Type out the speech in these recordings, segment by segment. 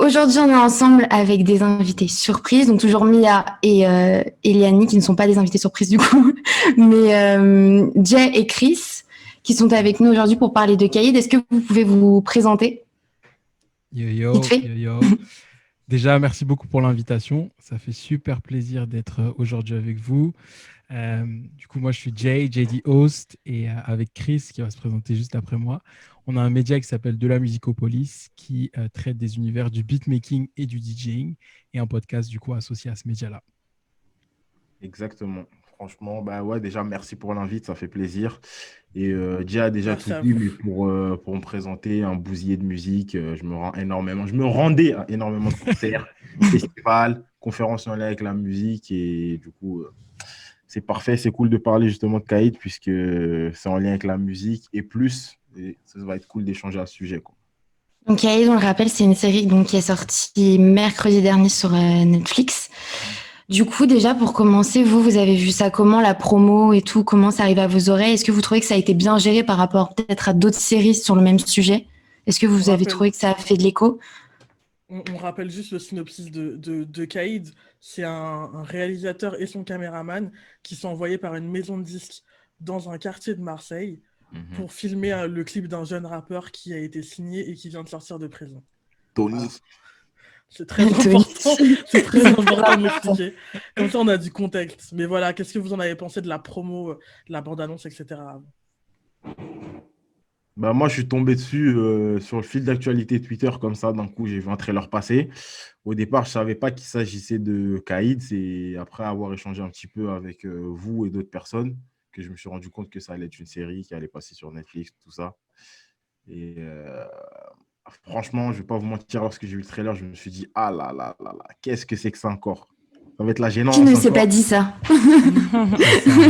aujourd'hui, on est ensemble avec des invités surprises, donc toujours Mia et Liani qui ne sont pas des invités surprises du coup, mais Jay et Chris qui sont avec nous aujourd'hui pour parler de Caïd. Est-ce que vous pouvez vous présenter Yo vite yo, fait? yo yo. Déjà, merci beaucoup pour l'invitation. Ça fait super plaisir d'être aujourd'hui avec vous. Du coup, moi, je suis Jay, JD Host, et avec Chris, qui va se présenter juste après moi. On a un média qui s'appelle De la Musicopolis, qui traite des univers du beatmaking et du DJing, et un podcast, du coup, associé à ce média-là. Exactement. Franchement, bah ouais, déjà, merci pour l'invite, ça fait plaisir. Et Dia a déjà Merci tout à dit, vous. mais pour me présenter un bousier de musique, je me rendais à énormément de concerts, festivals, conférences en lien avec la musique. Et du coup, c'est parfait, c'est cool de parler justement de Kaïd, puisque c'est en lien avec la musique et plus. Et ça va être cool d'échanger à ce sujet, quoi. Donc Caïd, on le rappelle, c'est une série donc, qui est sortie mercredi dernier sur Netflix. Du coup, déjà, pour commencer, vous avez vu ça comment, la promo et tout, comment ça arrive à vos oreilles? Est-ce que vous trouvez que ça a été bien géré par rapport peut-être à d'autres séries sur le même sujet? Est-ce que On vous avez rappelle, trouvé que ça a fait de l'écho? on rappelle juste le synopsis de Caïd. C'est un réalisateur et son caméraman qui sont envoyés par une maison de disques dans un quartier de Marseille pour filmer le clip d'un jeune rappeur qui a été signé et qui vient de sortir de prison. Tony. Voilà. C'est très important, c'est très important de l'expliquer. Comme ça, on a du contexte. Mais voilà, qu'est-ce que vous en avez pensé de la promo, de la bande-annonce, etc. Bah, moi, je suis tombé dessus sur le fil d'actualité Twitter, comme ça. D'un coup, j'ai vu un trailer passer. Au départ, je ne savais pas qu'il s'agissait de Kaïd. C'est après avoir échangé un petit peu avec vous et d'autres personnes que je me suis rendu compte que ça allait être une série qui allait passer sur Netflix, tout ça. Et franchement, je ne vais pas vous mentir, lorsque j'ai vu le trailer, je me suis dit, ah là là là là, qu'est-ce que c'est que ça encore? Ça va être la Qui gênance ne s'est pas encore. dit ça? C'est ça.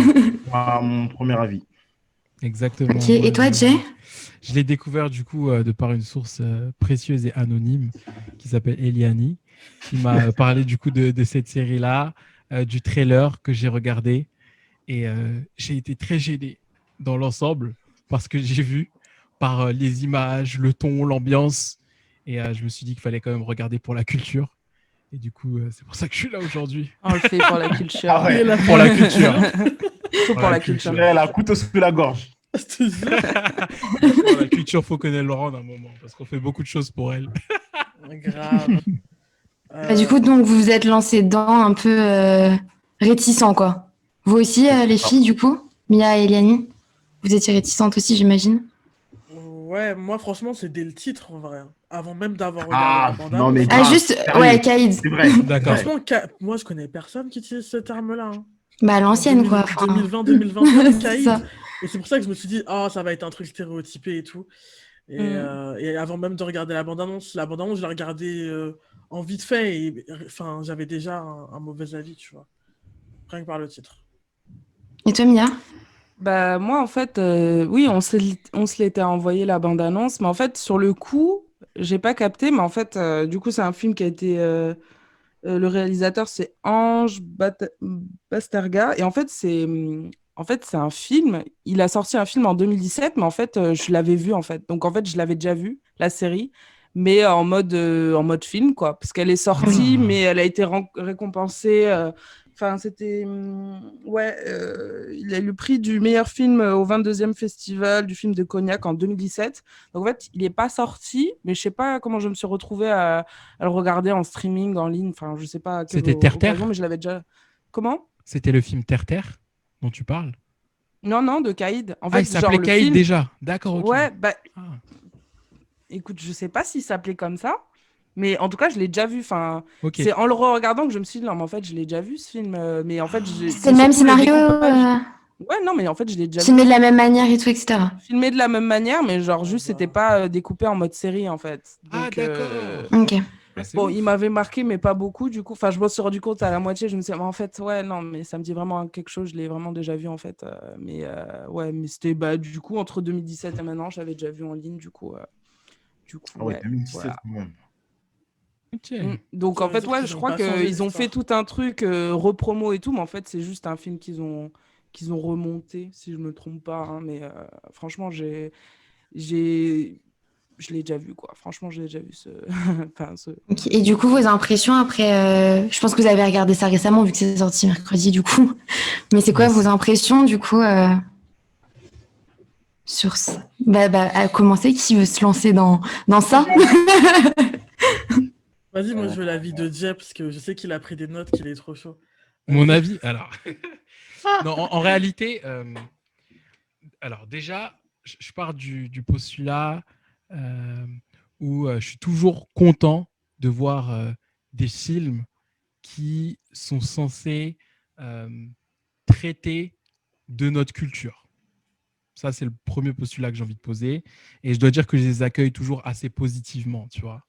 À mon premier avis. Exactement. Ok, Moi, et toi, Jay? je l'ai découvert, du coup, de par une source précieuse et anonyme qui s'appelle Eliani, qui m'a parlé, du coup, de cette série-là, du trailer que j'ai regardé. Et j'ai été très gêné dans l'ensemble parce que j'ai vu par les images, le ton, l'ambiance. Et je me suis dit qu'il fallait quand même regarder pour la culture. Et du coup, c'est pour ça que je suis là aujourd'hui. On le fait pour la culture. Ah ouais. Pour la culture. Faut pour la culture. Ouais, la couteau sous la gorge. Je te jure. Pour la culture, faut connaître le rendre un moment parce qu'on fait beaucoup de choses pour elle. Grave. Bah, du coup, donc, vous vous êtes lancé dedans un peu réticent, quoi. Vous aussi, les filles, du coup? Mia et Eliani? Vous étiez réticentes aussi, j'imagine? Ouais, moi franchement, c'est dès le titre en vrai. Avant même d'avoir regardé la Ah, non, bande-annonce. mais Ah, grave, juste, sérieux. ouais, Caïd. C'est vrai. D'accord. Franchement, moi je connais personne qui utilise ce terme-là. Hein. Bah, à En l'ancienne, quoi. Enfin, 2020-2021, c'est Caïd. ça. Et c'est pour ça que je me suis dit, ah, ça va être un truc stéréotypé et tout. Et avant même de regarder la bande-annonce, je l'ai regardée en vite fait. Et enfin, j'avais déjà un mauvais avis, tu vois. Rien que par le titre. Et toi, Mia? Bah, moi, en fait, oui, on se l'était envoyé la bande-annonce, mais en fait, sur le coup, j'ai pas capté, mais en fait, du coup, c'est un film qui a été. Le réalisateur, c'est Basterga, et en fait, c'est un film. Il a sorti un film en 2017, mais en fait, je l'avais vu, en fait. Donc, en fait, je l'avais déjà vu, la série, mais en mode film, quoi. Parce qu'elle est sortie, Ah. mais elle a été récompensée. Enfin, c'était. Ouais, il a eu le prix du meilleur film au 22e festival du film de Cognac en 2017. Donc, en fait, il n'est pas sorti, mais je sais pas comment je me suis retrouvée à le regarder en streaming, en ligne. Enfin, je sais pas à quelle C'était Terre-Terre? occasion, mais je l'avais déjà. Comment? C'était le film Terre-Terre dont tu parles? Non, non, de Caïd. En Ah, il fait, genre, s'appelait le Caïd film. déjà. D'accord, ok. Ouais, bah, Ah. écoute, je sais pas s'il s'appelait comme ça, mais en tout cas, je l'ai déjà vu. Enfin, Ok. c'est en le regardant que je me suis dit, non, mais en fait, je l'ai déjà vu ce film. Mais en fait, C'est le même surtout le scénario, découpage. Ouais, non, mais en fait, je l'ai déjà vu. filmé de la même manière et tout, etc. Filmé de la même manière, mais genre, Ah, juste, bah. c'était pas découpé en mode série, en fait. Ah, Donc, d'accord. Ok. Ah, c'est bon, ouf. il m'avait marqué, mais pas beaucoup, du coup. Enfin, je me suis rendu compte à la moitié, je me suis dit, mais en fait, ouais, non, mais ça me dit vraiment quelque chose, je l'ai vraiment déjà vu, en fait. Ouais, mais c'était, bah, du coup, entre 2017 et maintenant, j'avais déjà vu en ligne, du coup, Ah ouais, ouais, 2017 voilà. quand même. Ok. Donc, Ça en veut fait, dire ouais, qu'ils je ont crois pas changé qu'ils ont fait l'histoire. tout un truc repromo et tout, mais en fait, c'est juste un film qu'ils ont remonté, si je me trompe pas, hein, mais franchement, j'ai je l'ai déjà vu, quoi. Franchement, je l'ai déjà vu, Ok. Et du coup, vos impressions après, je pense que vous avez regardé ça récemment vu que c'est sorti mercredi, du coup. Mais c'est quoi vos impressions, du coup, sur ça? À commencer, qui veut se lancer dans ça? Vas-y, moi je veux l'avis de Jeb parce que je sais qu'il a pris des notes, qu'il est trop chaud. Mon avis, alors. Non, en réalité, alors déjà, je pars du postulat où je suis toujours content de voir des films qui sont censés traiter de notre culture. Ça, c'est le premier postulat que j'ai envie de poser. Et je dois dire que je les accueille toujours assez positivement, tu vois.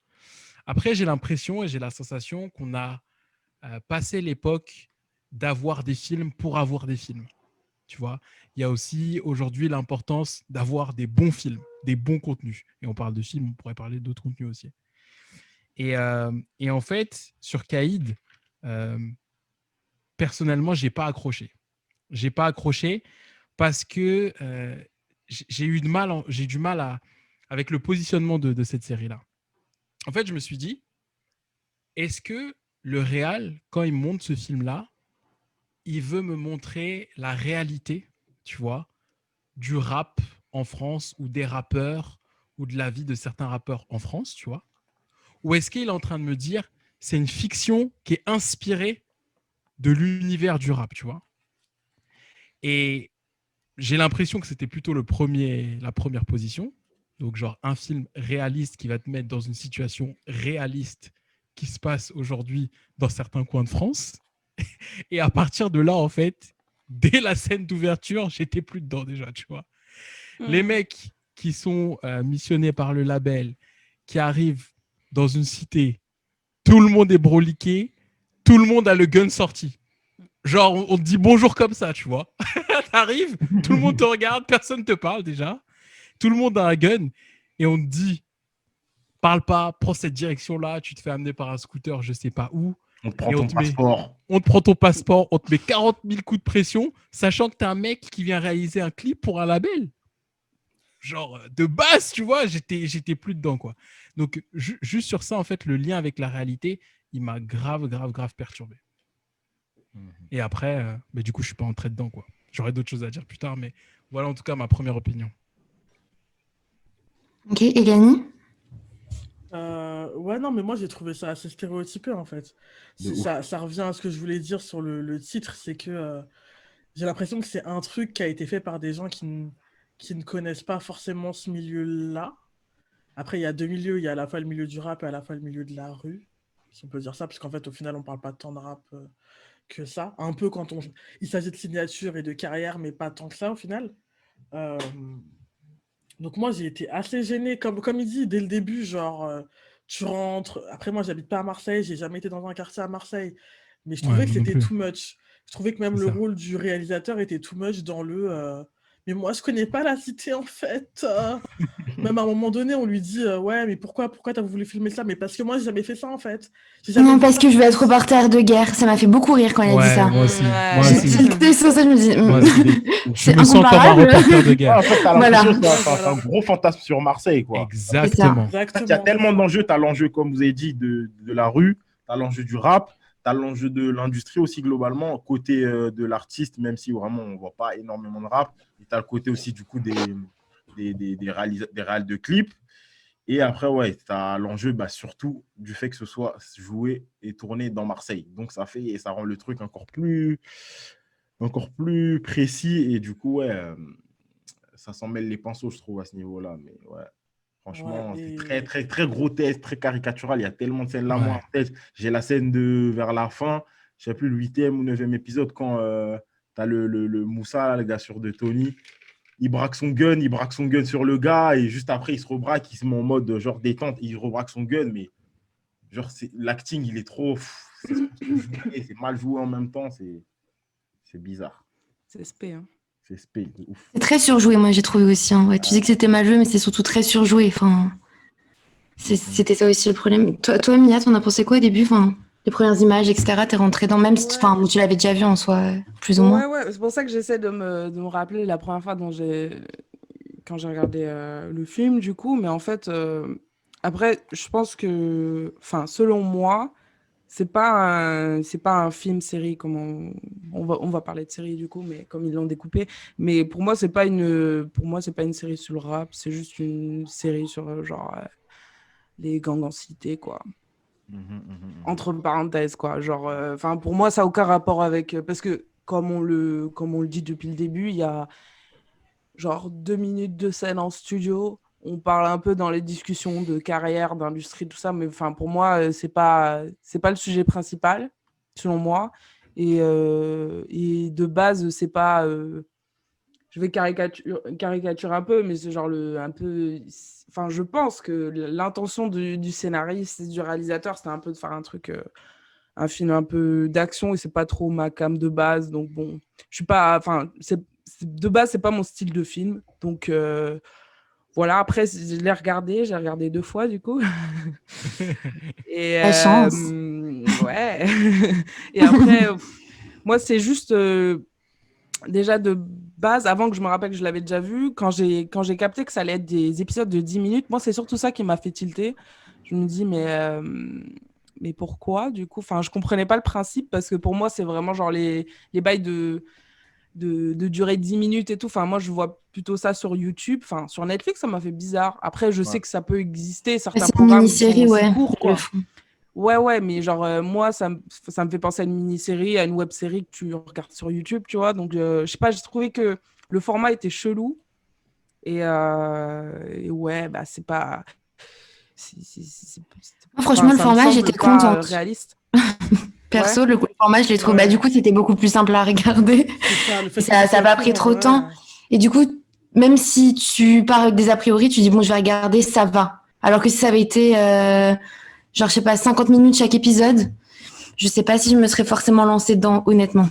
Après, j'ai l'impression et j'ai la sensation qu'on a passé l'époque d'avoir des films pour avoir des films. Tu vois, il y a aussi aujourd'hui l'importance d'avoir des bons films, des bons contenus. Et on parle de films, on pourrait parler d'autres contenus aussi. Et en fait, sur Caïd, personnellement, j'ai pas accroché. J'ai pas accroché parce que j'ai du mal avec le positionnement de cette série-là. En fait, je me suis dit, est-ce que le réal, quand il monte ce film-là, il veut me montrer la réalité, tu vois, du rap en France ou des rappeurs ou de la vie de certains rappeurs en France, tu vois? Ou est-ce qu'il est en train de me dire c'est une fiction qui est inspirée de l'univers du rap, tu vois? Et j'ai l'impression que c'était plutôt la première position. Donc, genre, un film réaliste qui va te mettre dans une situation réaliste qui se passe aujourd'hui dans certains coins de France. Et à partir de là, en fait, dès la scène d'ouverture, j'étais plus dedans déjà, tu vois. Les mecs qui sont missionnés par le label, qui arrivent dans une cité, tout le monde est broliqué, tout le monde a le gun sorti. Genre, on te dit bonjour comme ça, tu vois. T'arrives, tout le monde te regarde, personne te parle déjà. Tout le monde a un gun et on te dit, parle pas, prends cette direction-là, tu te fais amener par un scooter, je sais pas où. On te prend ton passeport. On te prend ton passeport, on te met 40 000 coups de pression, sachant que t'es un mec qui vient réaliser un clip pour un label. Genre, de base, tu vois, j'étais plus dedans, quoi. Donc, juste sur ça, en fait, le lien avec la réalité, il m'a grave perturbé. Et après, du coup, je suis pas entré dedans, quoi. J'aurais d'autres choses à dire plus tard, mais voilà en tout cas ma première opinion. Ok, Elani? Ouais, non, mais moi j'ai trouvé ça assez stéréotypé en fait. Ça revient à ce que je voulais dire sur le titre, c'est que j'ai l'impression que c'est un truc qui a été fait par des gens qui ne connaissent pas forcément ce milieu-là. Après, il y a deux milieux, il y a à la fois le milieu du rap et à la fois le milieu de la rue, si on peut dire ça, parce qu'en fait, au final, on parle pas tant de rap que ça. Un peu quand il s'agit de signature et de carrière, mais pas tant que ça au final. Donc moi, j'ai été assez gênée, comme il dit dès le début, genre, tu rentres... Après, moi, j'habite pas à Marseille, j'ai jamais été dans un quartier à Marseille, mais je trouvais que c'était too much. Je trouvais que même le rôle du réalisateur était too much dans le... Mais moi, je connais pas la cité, en fait. Même à un moment donné, on lui dit ouais, mais pourquoi t'as voulu filmer ça? Mais parce que moi, j'ai jamais fait ça, en fait. Non, parce que je veux être reporter de guerre. Ça m'a fait beaucoup rire quand il a dit ça. Moi aussi. C'était ça, je me dis... Je me sens comme un reporter de guerre. En fait, t'as l'impression que c'est un gros fantasme sur Marseille, quoi. Exactement. Il y a tellement d'enjeux. T'as l'enjeu, comme vous avez dit, de la rue. T'as l'enjeu du rap. T'as l'enjeu de l'industrie aussi, globalement, côté de l'artiste, même si vraiment on voit pas énormément de rap. Et t'as le côté aussi, du coup, des réals de clips. Et après, ouais, tu as l'enjeu surtout du fait que ce soit joué et tourné dans Marseille. Donc, ça rend le truc encore plus précis. Et du coup, ouais, ça s'en mêle les pinceaux, je trouve, à ce niveau-là. Mais ouais, franchement, c'est très, très, très grotesque, très caricatural. Il y a tellement de scènes là, moi, en tête. J'ai la scène vers la fin, je ne sais plus, le 8e ou 9e épisode, quand tu as le Moussa, le gars sûr de Tony. Il braque son gun sur le gars et juste après, il se rebraque, il se met en mode genre détente, il rebraque son gun, mais genre, l'acting, il est trop... C'est mal joué en même temps, c'est bizarre. C'est spé, hein. C'est spé, de ouf. C'est très surjoué, moi, j'ai trouvé aussi. Hein. Ouais, tu dis que c'était mal joué, mais c'est surtout très surjoué. Enfin, c'était ça aussi le problème. Toi, Mia, t'en as pensé quoi au début? Enfin, les premières images, etc., t'es rentrée dans, même si tu l'avais déjà vu en soi, plus ou moins. Ouais, c'est pour ça que j'essaie de me rappeler la première fois le film, du coup. Mais en fait, après, je pense que, enfin, selon moi, c'est pas un film-série, comme on va parler de série, du coup, mais comme ils l'ont découpé. Mais pour moi, pour moi, c'est pas une série sur le rap, c'est juste une série sur, genre, les gangs en cité, quoi. Entre parenthèses, quoi. Genre, enfin, pour moi, ça n'a aucun rapport avec... parce que, comme on le dit depuis le début, il y a genre 2 minutes de scène en studio. On parle un peu dans les discussions de carrière, d'industrie, tout ça, mais enfin, pour moi, c'est pas le sujet principal, selon moi. Et de base, c'est pas... je vais caricaturer un peu, mais c'est genre un peu... Enfin, je pense que l'intention du scénariste et du réalisateur, c'était un peu de faire un film un peu d'action, et c'est pas trop ma came de base. Donc bon, je suis pas... Enfin, de base, c'est pas mon style de film. Donc voilà, après, j'ai regardé 2 fois, du coup. Et La chance. ouais. Et après, moi, c'est juste... déjà de base, avant que je me rappelle que je l'avais déjà vu, quand j'ai capté que ça allait être des épisodes de 10 minutes, moi, c'est surtout ça qui m'a fait tilter. Je me dis, mais pourquoi, du coup? Enfin, je comprenais pas le principe, parce que pour moi, c'est vraiment genre les bails de durée de 10 minutes et tout. Enfin, moi, je vois plutôt ça sur YouTube. Enfin, sur Netflix, ça m'a fait bizarre. Après, je sais que ça peut exister, certains C'est une programmes qui sont mini-série, aussi ouais. courts, Ils le quoi. font. Ouais, mais genre, moi, ça me fait penser à une mini-série, à une web-série que tu regardes sur YouTube, tu vois. Donc, je sais pas, j'ai trouvé que le format était chelou. Et ouais, bah, c'est pas... Moi, franchement, le ça me format, semble j'étais pas contente. réaliste. Perso, le format, je l'ai trouvé. Ouais. Bah, du coup, c'était beaucoup plus simple à regarder. C'est ça, le fait Et que ce ça soit n'a pas court, pris en trop de vrai. temps. Et du coup, même si tu pars avec des a priori, tu dis, bon, je vais regarder, ça va. Alors que si ça avait été, genre, je sais pas, 50 minutes chaque épisode, je sais pas si je me serais forcément lancée dedans, honnêtement.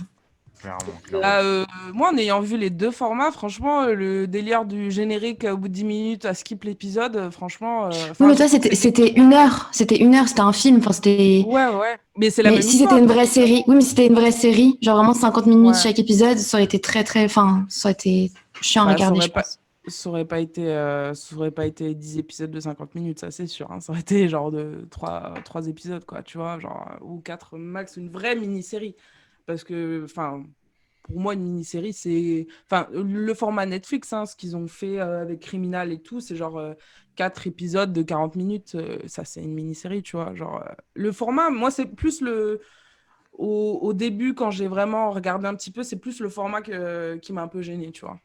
Clairement. Là, moi, en ayant vu les 2 formats, franchement, le délire du générique au bout de 10 minutes à skip l'épisode, franchement... Oui, enfin, mais j'ai toi, trouvé que c'était 1 heure. C'était 1 heure, c'était un film. Enfin, c'était... Ouais. Mais c'est la Mais même si c'était histoire. une vraie série, oui, mais si c'était une vraie série, genre vraiment 50 minutes Ouais. chaque épisode, ça aurait été enfin, ça aurait été chiant à Bah, regarder, je pense. ça aurait pas été 10 épisodes de 50 minutes, ça c'est sûr. Hein. Ça aurait été genre de 3 épisodes, quoi, tu vois, genre, ou 4 max, une vraie mini-série. Parce que, enfin, pour moi, une mini-série, c'est... Enfin, le format Netflix, hein, ce qu'ils ont fait avec Criminal et tout, c'est genre 4 épisodes de 40 minutes. Ça, c'est une mini-série, tu vois. Genre, le format, moi, c'est plus au début, quand j'ai vraiment regardé un petit peu, c'est plus le format qui m'a un peu gêné, tu vois.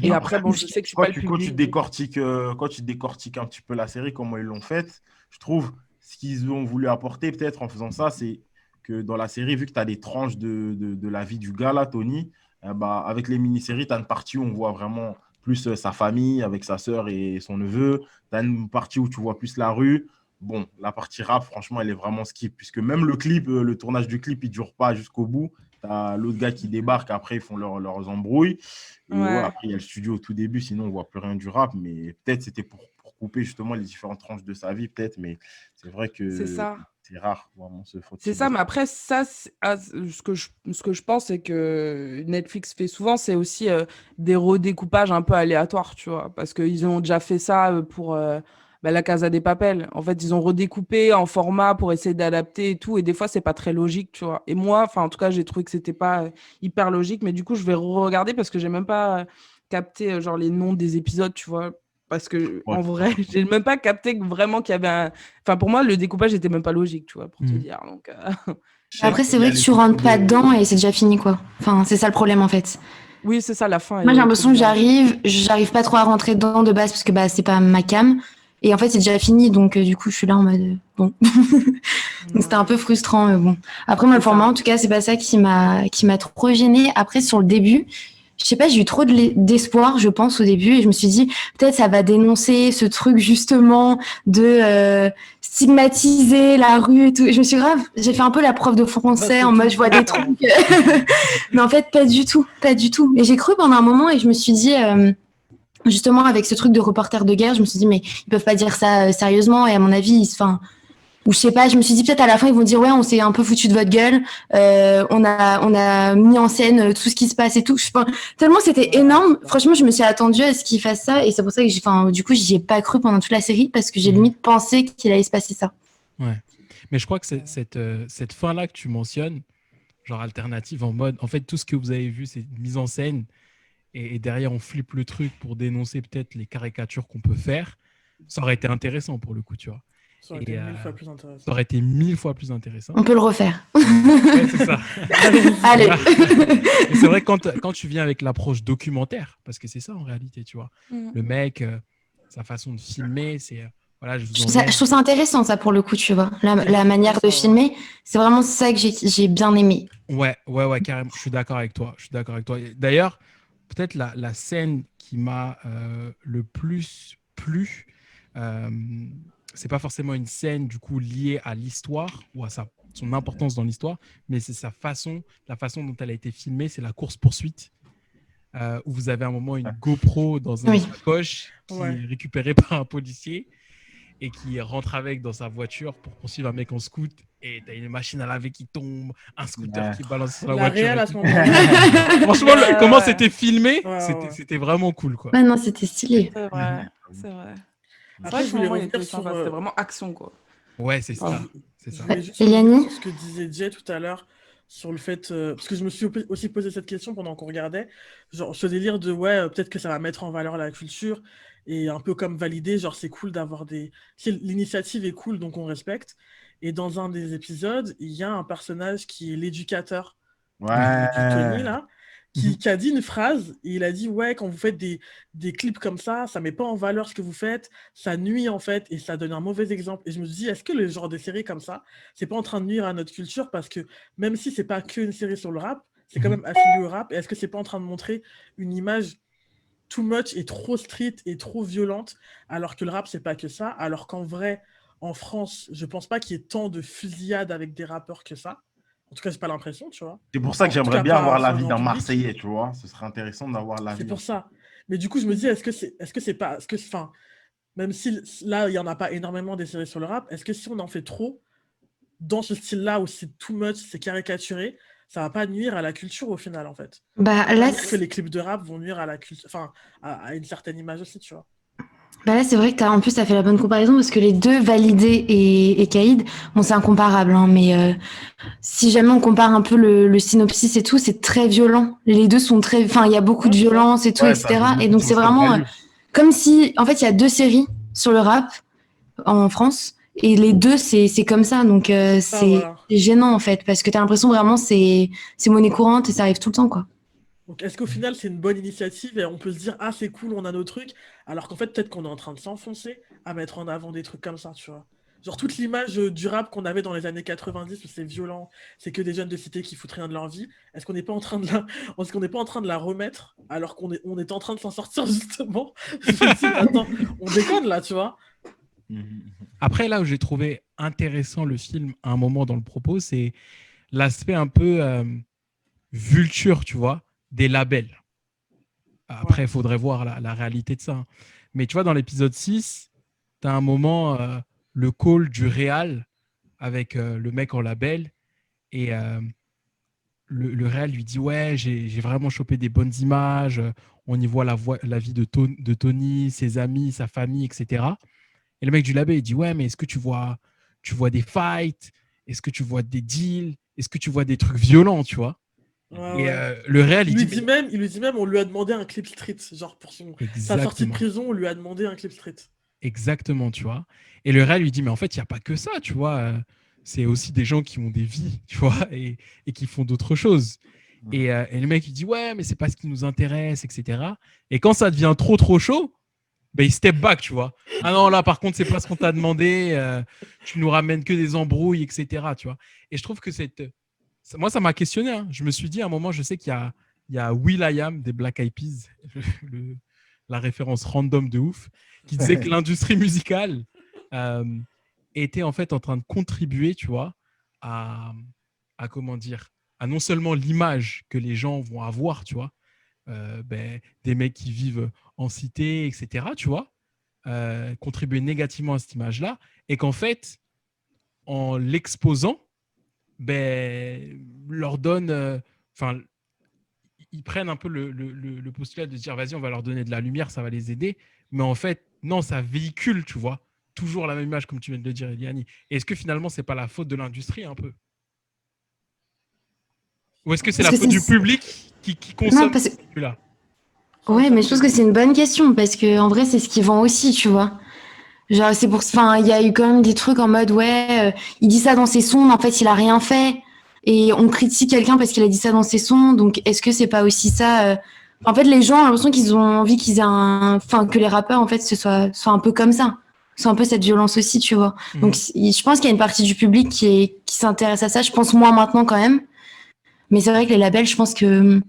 Et après, bon, je sais que je suis pas le Quand tu public. décortiques, quand tu décortiques un petit peu la série, comment ils l'ont faite, je trouve ce qu'ils ont voulu apporter peut-être en faisant ça, c'est que dans la série, vu que tu as des tranches de la vie du gars là, Tony, bah, avec les mini-séries, tu as une partie où on voit vraiment plus sa famille avec sa sœur et son neveu. Tu as une partie où tu vois plus la rue. Bon, la partie rap, franchement, elle est vraiment skip, puisque même le clip, le tournage du clip, il ne dure pas jusqu'au bout. Tu as l'autre gars qui débarque, après, ils font leurs embrouilles. Et ouais, Ouais. après, il y a le studio au tout début, sinon on ne voit plus rien du rap. Mais peut-être c'était pour couper justement les différentes tranches de sa vie, peut-être. Mais c'est vrai C'est que ça. c'est rare, vraiment, ce C'est ça, mais après, ça, ce que je pense, c'est que Netflix fait souvent, c'est aussi des redécoupages un peu aléatoires, tu vois, parce qu'ils ont déjà fait ça pour La Casa des Papel. En fait, ils ont redécoupé en format pour essayer d'adapter et tout, et des fois, c'est pas très logique, tu vois. Et moi, enfin, en tout cas, j'ai trouvé que c'était pas hyper logique, mais du coup, je vais regarder parce que j'ai même pas capté genre les noms des épisodes, tu vois. Parce que Ouais. en vrai, j'ai même pas capté vraiment qu'il y avait un. Enfin, pour moi, le découpage était même pas logique, tu vois, pour te dire. Donc, Après, c'est vrai que tu rentres pas dedans et c'est déjà fini, quoi. Enfin, c'est ça le problème, en fait. oui, c'est ça, la fin. Moi, j'ai est l'impression trop que bizarre. j'arrive pas trop à rentrer dedans de base parce que bah, c'est pas ma cam. Et en fait, c'est déjà fini, donc du coup, je suis là en mode bon. Donc c'était un peu frustrant, mais bon. Après, moi, le C'est ça. format, en tout cas, c'est pas ça qui m'a trop gênée. Après, sur le début, je sais pas, j'ai eu trop d'espoir, je pense, au début, et je me suis dit, peut-être ça va dénoncer ce truc, justement, de stigmatiser la rue et tout. Et je me suis j'ai fait un peu la prof de français, en mode, je vois des trucs. Mais en fait, pas du tout, pas du tout. Et j'ai cru pendant un moment, et je me suis dit... justement, avec ce truc de reporter de guerre, je me suis dit, mais ils peuvent pas dire ça sérieusement. Et à mon avis, Ou je sais pas, je me suis dit peut-être à la fin ils vont dire ouais, on s'est un peu foutu de votre gueule, on a mis en scène tout ce qui se passe et tout. Tellement c'était énorme. Franchement, je me suis attendue à ce qu'ils fassent ça et c'est pour ça que du coup, j'y ai pas cru pendant toute la série parce que j'ai limite pensé qu'il allait se passer ça. Ouais. Mais je crois que cette fin-là que tu mentionnes, genre alternative en mode, en fait, tout ce que vous avez vu, c'est une mise en scène et derrière, on flippe le truc pour dénoncer peut-être les caricatures qu'on peut faire. Ça aurait été intéressant pour le coup, tu vois. Ça aurait été 1000 fois plus intéressant. Ça aurait été 1000 fois plus intéressant. On peut le refaire. Ouais, c'est ça. Allez. Et c'est vrai quand tu viens avec l'approche documentaire, parce que c'est ça en réalité, tu vois. Le mec, sa façon de filmer, c'est... voilà, je trouve ça intéressant, ça, pour le coup, tu vois. La manière de filmer, c'est vraiment ça que j'ai bien aimé. Ouais, carrément. Je suis d'accord avec toi. D'ailleurs, peut-être la scène qui m'a le plus plu, c'est pas forcément une scène du coup liée à l'histoire ou à son importance dans l'histoire, mais c'est la façon dont elle a été filmée, c'est la course-poursuite. Où vous avez à un moment une GoPro dans une sacoche qui est récupérée par un policier et qui rentre avec dans sa voiture pour poursuivre un mec en scoot. Et t'as une machine à laver qui tombe, un scooter qui balance sur la voiture. Réal à ce moment-là. Franchement, comment c'était filmé, c'était vraiment cool, quoi. Ouais, non, c'était stylé. C'est vrai. Après, je voulais revenir sur... C'était vraiment action, quoi. Ouais, c'est ça. Je voulais juste Eliani sur ce que disait Jay tout à l'heure, sur le fait... parce que je me suis aussi posé cette question pendant qu'on regardait. Genre, ce délire de, peut-être que ça va mettre en valeur la culture et un peu comme valider, genre, c'est cool d'avoir des... L'initiative est cool, donc on respecte. Et dans un des épisodes, il y a un personnage qui est l'éducateur du Tony, là, qui a dit une phrase, et il a dit, quand vous faites des clips comme ça met pas en valeur ce que vous faites, ça nuit en fait, et ça donne un mauvais exemple. Et je me dis, est-ce que le genre de série comme ça, c'est pas en train de nuire à notre culture, parce que même si c'est pas qu'une série sur le rap, c'est quand même affilié au rap, et est-ce que c'est pas en train de montrer une image too much et trop street et trop violente, alors que le rap, c'est pas que ça, alors qu'en vrai, en France, je pense pas qu'il y ait tant de fusillades avec des rappeurs que ça. En tout cas, j'ai pas l'impression, tu vois. C'est pour ça que j'aimerais bien avoir l'avis d'un Marseillais, tu vois. Ce serait intéressant d'avoir l'avis. C'est pour ça. Mais du coup, je me dis, même si là, il y en a pas énormément des séries sur le rap, est-ce que si on en fait trop, dans ce style-là où c'est too much, c'est caricaturé, ça va pas nuire à la culture au final, en fait. Bah là, que les clips de rap vont nuire à la culture, enfin, à une certaine image aussi, tu vois. Bah là, c'est vrai que en plus, ça fait la bonne comparaison parce que les deux, Validé et Kaïd, bon, c'est incomparable, hein, mais si jamais on compare un peu le synopsis et tout, c'est très violent. Les deux sont très, enfin, il y a beaucoup de violence et tout, etc. Et donc, c'est vraiment comme si, en fait, il y a deux séries sur le rap en France et les deux, c'est comme ça. Donc, c'est gênant, en fait, parce que t'as l'impression vraiment c'est monnaie courante et ça arrive tout le temps, quoi. Donc, est-ce qu'au final, c'est une bonne initiative et on peut se dire, ah, c'est cool, on a nos trucs, alors qu'en fait, peut-être qu'on est en train de s'enfoncer à mettre en avant des trucs comme ça, tu vois. Genre, toute l'image du rap qu'on avait dans les années 90 où c'est violent, c'est que des jeunes de cité qui foutent rien de leur vie, est-ce qu'on n'est pas en train de la remettre alors qu'on est en train de s'en sortir, justement? Je me dis, attends, on déconne là, tu vois. Après, là où j'ai trouvé intéressant le film à un moment dans le propos, c'est l'aspect un peu vulture, tu vois, des labels. Après, il faudrait voir la réalité de ça. Mais tu vois, dans l'épisode 6, tu as un moment, le call du réal avec le mec en label. Et le réal lui dit, ouais, j'ai vraiment chopé des bonnes images. On y voit la vie de Tony, ses amis, sa famille, etc. Et le mec du label, il dit, ouais, mais est-ce que tu vois des fights? Est-ce que tu vois des deals? Est-ce que tu vois des trucs violents, tu vois? Le réel, il lui dit même, on lui a demandé un clip street, genre pour sa sortie de prison, on lui a demandé un clip street. Exactement, tu vois. Et le réel lui dit, mais en fait, il n'y a pas que ça, tu vois. C'est aussi des gens qui ont des vies, tu vois, et qui font d'autres choses. Et le mec, il dit, ouais, mais c'est pas ce qui nous intéresse, etc. Et quand ça devient trop chaud, ben, il step back, tu vois. Ah non, là, par contre, c'est pas ce qu'on t'a demandé. Tu nous ramènes que des embrouilles, etc. Tu vois. Et je trouve que moi, ça m'a questionné. Hein. Je me suis dit, à un moment, je sais qu'il y a will.i.am des Black Eyed Peas, la référence random de ouf, qui disait que l'industrie musicale était en fait en train de contribuer, tu vois, à comment dire, à non seulement l'image que les gens vont avoir, tu vois, des mecs qui vivent en cité, etc., tu vois, contribuer négativement à cette image-là, et qu'en fait, en l'exposant, leur donne... ils prennent un peu le postulat de dire, vas-y, on va leur donner de la lumière, ça va les aider. Mais en fait, non, ça véhicule, tu vois, toujours la même image, comme tu viens de le dire, Eliani. Et est-ce que finalement, c'est pas la faute de l'industrie, un peu? Ou est-ce que c'est la faute du public qui consomme celui-là? Ouais, mais je pense que c'est une bonne question, parce que en vrai, c'est ce qui vend aussi, tu vois. Genre, c'est pour... Enfin, il y a eu quand même des trucs en mode, il dit ça dans ses sons, mais en fait, il a rien fait. Et on critique quelqu'un parce qu'il a dit ça dans ses sons. Donc, est-ce que c'est pas aussi ça En fait, les gens ont l'impression qu'ils ont envie qu'ils aient Enfin, que les rappeurs, en fait, soient un peu comme ça. Soient un peu cette violence aussi, tu vois. Donc, je pense qu'il y a une partie du public qui s'intéresse à ça. Je pense moins maintenant, quand même. Mais c'est vrai que les labels, je pense que...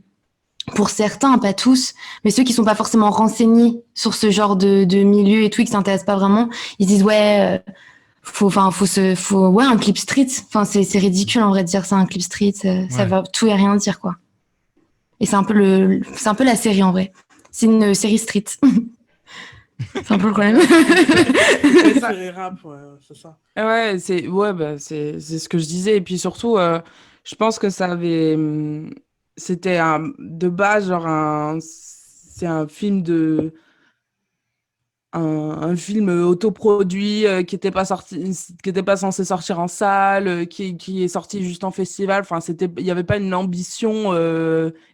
Pour certains, pas tous, mais ceux qui sont pas forcément renseignés sur ce genre de milieu et tout, et qui s'intéressent pas vraiment, ils disent faut un clip street. Enfin, c'est ridicule en vrai de dire ça, un clip street, ça va tout et rien dire quoi. Et c'est un peu la série en vrai. C'est une série street. C'est un peu le problème. C'est rap, c'est ça. Ouais, c'est ce que je disais. Et puis surtout, je pense que ça avait. C'était de base, c'est un film un film autoproduit qui n'était pas censé sortir en salle, qui est sorti juste en festival. Enfin, il n'y avait pas une ambition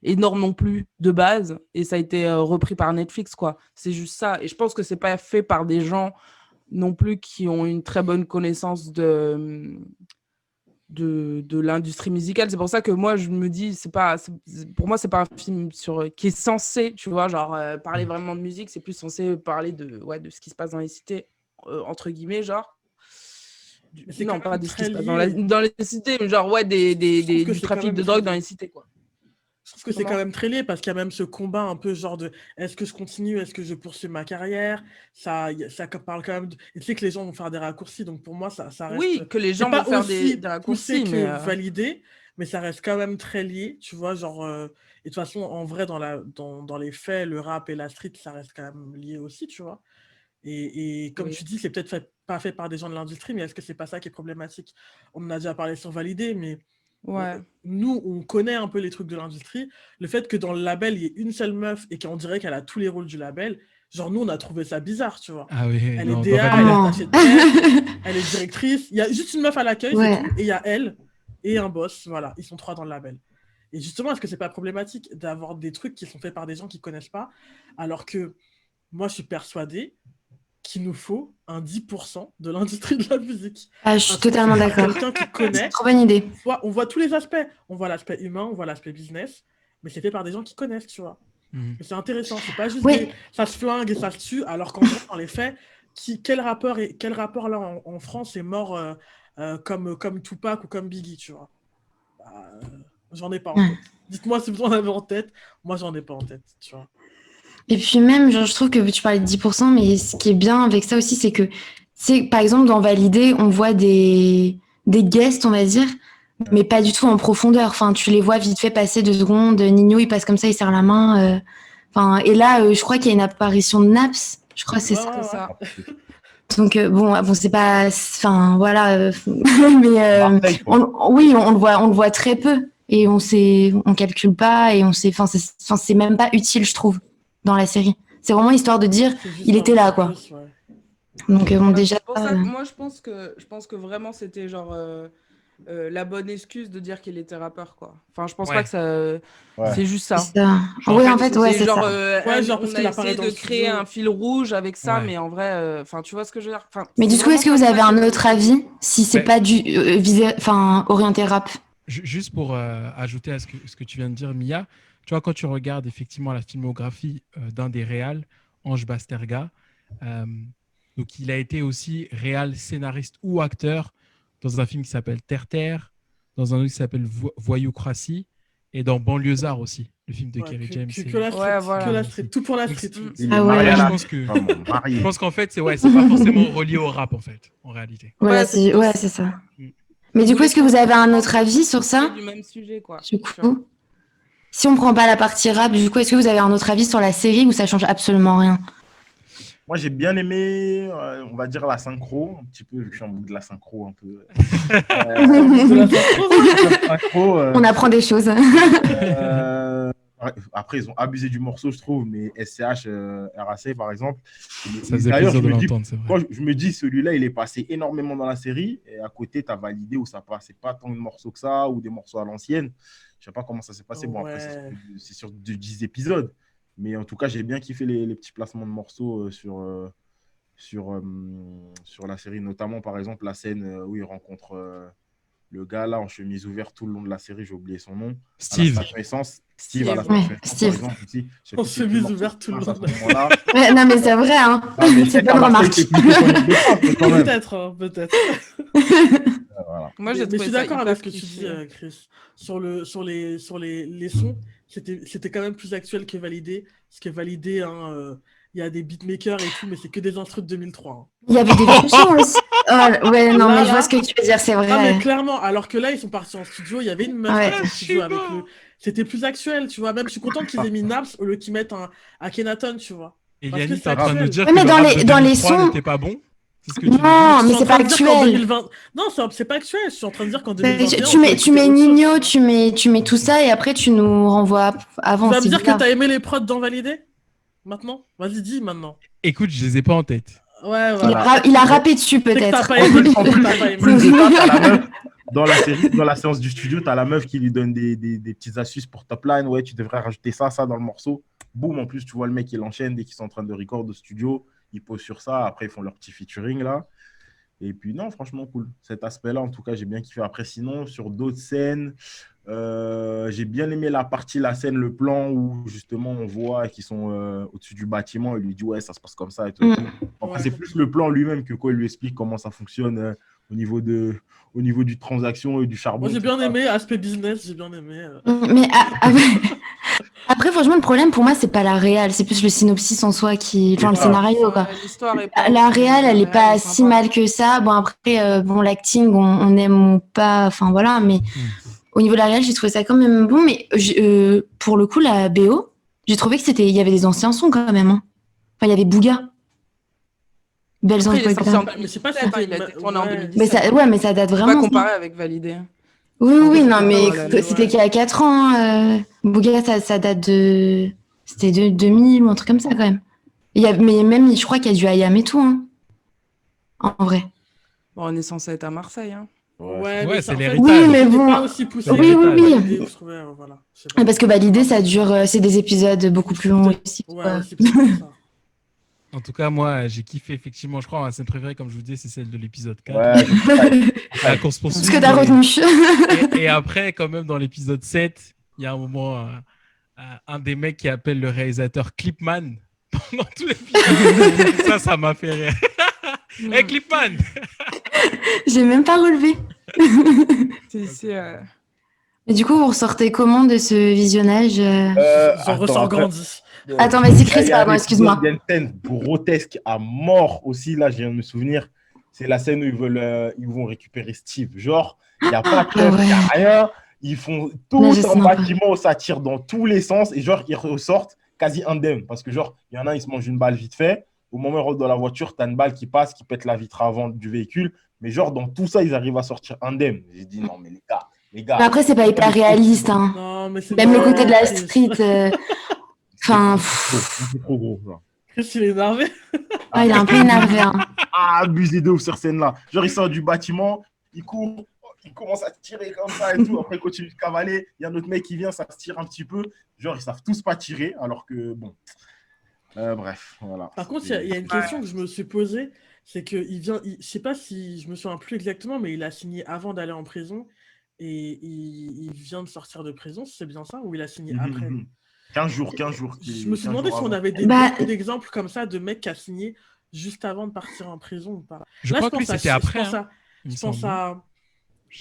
énorme non plus de base, et ça a été repris par Netflix, quoi. C'est juste ça. Et je pense que c'est pas fait par des gens non plus qui ont une très bonne connaissance de l'industrie musicale. C'est pour ça que moi je me dis pour moi c'est pas un film qui est censé, tu vois, genre parler vraiment de musique. C'est plus censé parler de ce qui se passe dans les cités, entre guillemets, genre non, pas de ce qui se passe dans les cités, mais genre du trafic de drogue dans les cités, quoi. Je trouve que c'est quand même très lié, parce qu'il y a même ce combat un peu genre de est-ce que je continue, est-ce que je poursuis ma carrière, ça parle quand même et tu sais que les gens vont faire des raccourcis, donc pour moi ça reste, oui, que les gens vont faire des raccourcis, mais validé, mais ça reste quand même très lié, tu vois, genre et de toute façon en vrai dans les faits, le rap et la street ça reste quand même lié aussi, tu vois, et comme tu dis, c'est peut-être pas fait par des gens de l'industrie, mais est-ce que c'est pas ça qui est problématique? On en a déjà parlé sur Validé, mais nous, on connaît un peu les trucs de l'industrie. Le fait que dans le label, il y ait une seule meuf et qu'on dirait qu'elle a tous les rôles du label, genre nous, on a trouvé ça bizarre, tu vois. Ah oui, elle est DA, elle est attachée de presse, elle est directrice. Il y a juste une meuf à l'accueil, c'est tout, et il y a elle et un boss. Voilà, ils sont 3 dans le label. Et justement, est-ce que c'est pas problématique d'avoir des trucs qui sont faits par des gens qui connaissent pas, alors que moi, je suis persuadée qu'il nous faut un 10% de l'industrie de la musique. Ah, je suis totalement d'accord. Quelqu'un qui connaît. C'est trop bonne idée. On voit tous les aspects. On voit l'aspect humain, on voit l'aspect business, mais c'est fait par des gens qui connaissent, tu vois. C'est intéressant. C'est pas juste ça se flingue et ça se tue, alors qu'en vrai, dans les faits, quel rappeur là en France est mort comme Tupac ou comme Biggie, tu vois. J'en ai pas en tête. Dites-moi si vous en avez en tête. Moi, j'en ai pas en tête, tu vois. Et puis même, genre, je trouve que tu parlais de 10%, mais ce qui est bien avec ça aussi, c'est que, par exemple, dans Validé, on voit des guests, on va dire, mais pas du tout en profondeur. Enfin, tu les vois vite fait passer 2 secondes. Nino, il passe comme ça, il serre la main. Enfin, et là, je crois qu'il y a une apparition de Naps. Je crois que c'est ça. Donc bon, c'est pas, enfin voilà, mais on le voit très peu et on calcule pas et on sait, enfin c'est même pas utile, je trouve, dans la série. C'est vraiment histoire de dire il était là, quoi. Donc bon, déjà. Pour ça, moi je pense que vraiment c'était genre la bonne excuse de dire qu'il était rappeur, quoi. Enfin, je pense pas que ça. C'est juste ça. Oui, en fait, c'est genre, ça. On a essayé de créer un fil rouge avec ça, mais en vrai, enfin, tu vois ce que je veux dire. Mais du coup, est-ce que vous avez un autre avis si c'est pas orienté rap? Juste pour ajouter à ce que tu viens de dire, Mia, tu vois, quand tu regardes effectivement la filmographie d'un des réals, Ange Basterga, donc il a été aussi réal, scénariste ou acteur dans un film qui s'appelle Terre-Terre, dans un autre qui s'appelle Voyoucratie, et dans Banlieusard aussi, le film de Kerry James. Que la street, tout pour la street. Je pense qu'en fait, c'est pas forcément relié au rap, en fait, en réalité. C'est ça. Mais du coup, est-ce que vous avez un autre avis sur ça? Du même sujet, quoi. Du coup, si on prend pas la partie rap, du coup, est-ce que vous avez un autre avis sur la série ou ça change absolument rien? Moi, j'ai bien aimé, on va dire, la synchro, un petit peu, vu que je suis en boucle de la synchro, un peu. La synchro, On apprend des choses. ouais, après, ils ont abusé du morceau, je trouve, mais SCH, RAC, par exemple. Ça faisait D'ailleurs, plaisir de l'entendre, c'est vrai. je me dis, celui-là, il est passé énormément dans la série, et à côté, tu as validé où ça passait pas tant de morceaux que ça, ou des morceaux à l'ancienne. Je sais pas comment ça s'est passé. Bon, après, c'est sur 10 épisodes. Mais en tout cas, j'ai bien kiffé les petits placements de morceaux sur la série, notamment par exemple la scène où il rencontre le gars là en chemise ouverte tout le long de la série, j'ai oublié son nom. Steve. À la station essence. Steve à la Ouais, station essence, Steve. par exemple, aussi. Je sais En plus c'est quel chemise morceau ouverte tout le à long. ce moment-là. Ouais, non, mais c'est vrai, hein. Ah, mais C'est peut-être bonne à Marseille, remarque. c'est plus que son Ile-de-France, mais quand même. Peut-être, hein, peut-être. Voilà. Moi, j'ai Mais je trouvé suis ça d'accord hyper avec ce que tu cliché. dis, Chris. Sur les sons, c'était quand même plus actuel que Validé. Parce que Validé, hein, il y a des beatmakers et tout, mais c'est que des instrus de 2003. Hein. Il y avait des versions aussi. Oh, ouais, non, mais je vois Là, ce que tu veux dire, c'est ah, mais vrai. clairement, alors que là, ils sont partis en studio, il y avait une meuf Ouais. qui était en studio avec le. C'était plus actuel, tu vois. Même, je suis content qu'ils aient mis Naps au lieu qu'ils mettent un Akhenaton, tu vois. Parce que Eliani, c'est t'es en train de me actuel. dire Ouais, que mais le dans rap de dans les 2003 sons. n'était pas bon? C'est ce que tu dis? Non, Je mais suis en c'est train pas de dire qu'en actuel. 2020. Non, c'est pas actuel. Je suis en train de dire qu'en Mais 2021. tu on peut mets écouter autre chose, Nino, tu vois. tu mets tout ça et après tu nous renvoies Tu avant. vas me C'est dire que bizarre. t'as aimé les prods dans Validé? Maintenant? Vas-y, dis maintenant. Écoute, je les ai pas en tête. Ouais, Il voilà. a, il a rappé dessus C'est que t'as peut-être. pas aimé. En C'est que plus, t'as pas aimé. plus de ça, t'as la meuf dans la série, dans la séance du studio, tu as la meuf qui lui donne des petites astuces pour top line. Ouais, tu devrais rajouter ça dans le morceau. Boum, en plus, tu vois le mec, il enchaîne dès qu'ils sont en train de record au studio. Ils posent sur ça. Après, ils font leur petit featuring là. Et puis, non, franchement, cool. Cet aspect-là, en tout cas, j'ai bien kiffé. Après, sinon, sur d'autres scènes, j'ai bien aimé la scène, le plan où justement on voit qu'ils sont au-dessus du bâtiment. Il lui dit, ouais, ça se passe comme ça et tout. Et tout. Après, Ouais. c'est plus le plan lui-même que quoi il lui explique comment ça fonctionne au niveau du transaction et du charbon. Moi, j'ai tout bien ça. aimé aspect business. J'ai bien aimé. Mais après, franchement, le problème pour moi, c'est pas la réal, c'est plus le synopsis en soi enfin, le ça. scénario, quoi. L'histoire est pas La ouf, réal, mais elle le est pas réel est si sympa. mal que ça. Bon, après, bon, l'acting, on aime ou pas, enfin voilà, mais au niveau de la réal, j'ai trouvé ça quand même bon. Mais pour le coup, la BO, j'ai trouvé que il y avait des anciens sons quand même. Hein. Enfin, il y avait Bouga. Belles Après, il est sorti en Mais c'est pas 2017, si il a été tourné en ouais. 2017. Mais ça, ouais, mais ça date Faut pas vraiment. comparer avec Validé. Oui, En oui, fait, non, c'était mais pas mal. c'était qu'il y a 4 ans. Bouga, ça date de. C'était de 2000 ou un truc comme ça quand même. Mais même, je crois qu'il y a du IAM et tout, hein. En vrai. Bon, on est censé être à Marseille. Hein. Ouais, Ouais, mais c'est en fait, l'héritage. Oui, mais c'était bon. pas aussi poussé. C'est Oui, oui, l'héritage. oui. Validé, je trouvais, voilà. Je sais pas. Parce que Validé, ça dure. C'est des épisodes beaucoup plus longs aussi. Ouais, quoi. aussi peut-être pour ça. En tout cas, moi, j'ai kiffé, effectivement. Je crois ma scène préférée, comme je vous dis, c'est celle de l'épisode 4. Ouais, La course poursuite. Ce que t'as retenu. Et après, quand même, dans l'épisode 7, il y a un moment, un des mecs qui appelle le réalisateur Clipman pendant tout l'épisode. Ça m'a fait rire. Hey, Clipman! J'ai même pas relevé. Mais du coup, vous ressortez comment de ce visionnage J'en ressors grandi. Attends, vas-y, Chris, Il y a pardon, excuse-moi. Il y a une scène grotesque à mort aussi, là, je viens de me souvenir. C'est la scène où ils vont récupérer Steve. Genre, il n'y a pas de Ah ouais. il n'y a rien. Ils font tout Non, je sais un pas. bâtiment où ça tire dans tous les sens et genre, ils ressortent quasi indemnes. Parce que genre, il y en a, ils se mangent une balle vite fait. Au moment où ils rentrent dans la voiture, tu as une balle qui passe, qui pète la vitre avant du véhicule. Mais genre, dans tout ça, ils arrivent à sortir indemnes. J'ai dit, non, mais les gars. Mais après, c'est pas hyper réaliste. Hein. Non, mais c'est Même le côté de la Chris. street. Enfin, C'est trop gros. Ça. Chris, il est énervé. il est un peu énervé. Hein. Ah, abusé de ouf sur scène-là. Genre, il sort du bâtiment, il court, il commence à tirer comme ça et tout. Après, il continue de cavaler. Il y a un autre mec qui vient, ça se tire un petit peu. Genre, ils savent tous pas tirer, alors que, bon. Bref, voilà. Par contre, il y a une question que je me suis posée. C'est que je sais pas si je me souviens plus exactement, mais il a signé avant d'aller en prison. Et il vient de sortir de prison, c'est bien ça? Ou il a signé après? 15 jours. Je me suis demandé si on avait beaucoup d'exemples comme ça de mecs qui a signé juste avant de partir en prison ou pas. Je crois que c'était après. Je pense à...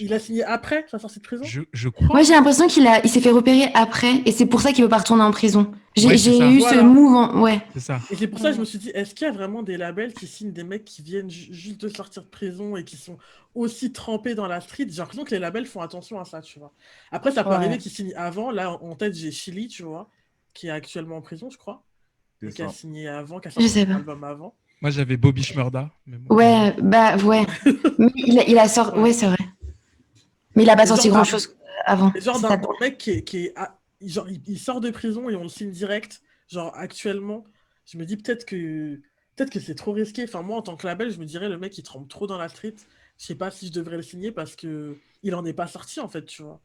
Il a signé après sa sortie de prison? Je crois. Moi, j'ai l'impression qu'il s'est fait repérer après et c'est pour ça qu'il veut pas retourner en prison. J'ai eu ce move. Ouais. C'est ça. Et c'est pour ça que je me suis dit, est-ce qu'il y a vraiment des labels qui signent des mecs qui viennent juste de sortir de prison et qui sont aussi trempés dans la street? J'ai l'impression que les labels font attention à ça, tu vois. Après, ça peut arriver qu'ils signent avant. Là, en tête, j'ai Chili, tu vois, qui est actuellement en prison, je crois. C'est et qui a ça. signé avant, qui a Je sorti sais son pas. album avant. Moi, j'avais Bobby Shmurda. Mais bon, Ouais, bah ouais. Mais il a sorti. Ouais. Ouais, c'est vrai. Mais il a pas Mais sorti genre, grand-chose avant. mais genre C'est ça. d'un mec genre, il sort de prison et on le signe direct. Genre, actuellement, je me dis peut-être que c'est trop risqué. Enfin, moi, en tant que label, je me dirais, le mec, il trempe trop dans la street. Je sais pas si je devrais le signer parce que il en est pas sorti, en fait, tu vois.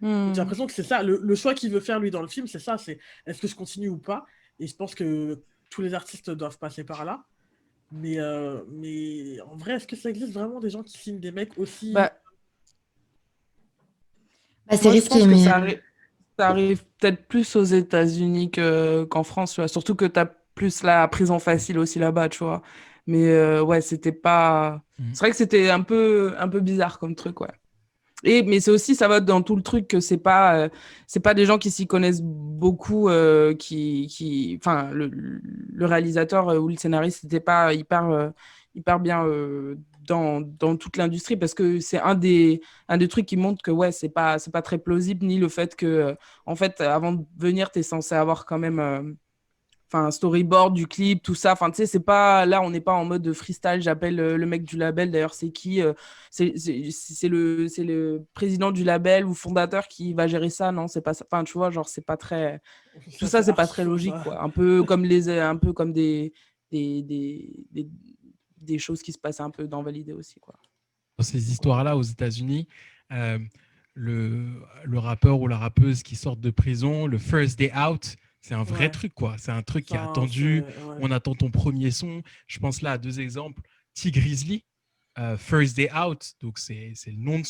Et j'ai l'impression que c'est ça, le choix qu'il veut faire, lui, dans le film, c'est ça, c'est est-ce que je continue ou pas? Et je pense que tous les artistes doivent passer par là. Mais en vrai, est-ce que ça existe vraiment des gens qui signent des mecs aussi... Bah, Bah, c'est moi, je risqué, pense que mais. ça arrive peut-être plus aux États-Unis qu'en France, tu vois. Surtout que tu as plus la prison facile aussi là-bas, tu vois. Mais ouais, c'était pas. Mhm. C'est vrai que c'était un peu bizarre comme truc, ouais. Mais c'est aussi, ça va dans tout le truc que c'est pas des gens qui s'y connaissent beaucoup, enfin, le réalisateur ou le scénariste n'était pas hyper bien dans toute l'industrie parce que c'est un des trucs qui montre que ouais, c'est pas très plausible, ni le fait que, en fait, avant de venir, tu es censé avoir quand même enfin storyboard du clip, tout ça. Enfin, tu sais, c'est pas là, on n'est pas en mode freestyle. J'appelle le mec du label. D'ailleurs, c'est qui c'est le président du label ou fondateur qui va gérer ça. Non, c'est pas ça. Enfin, tu vois, genre, c'est pas très. Tout Ça, ça, c'est c'est pas archi très faux, logique, ça. quoi. Un peu comme des, des, des, des choses qui se passent un peu dans Validé aussi, quoi. Dans ces histoires-là, aux États-Unis, euh, le rappeur ou la rappeuse qui sortent de prison, le first day out, c'est un vrai Ouais. truc, quoi. C'est un truc qui est Enfin, attendu. ouais. On attend ton premier son. Je pense là à deux exemples. T Grizzly, First Day Out, donc c'est le nom de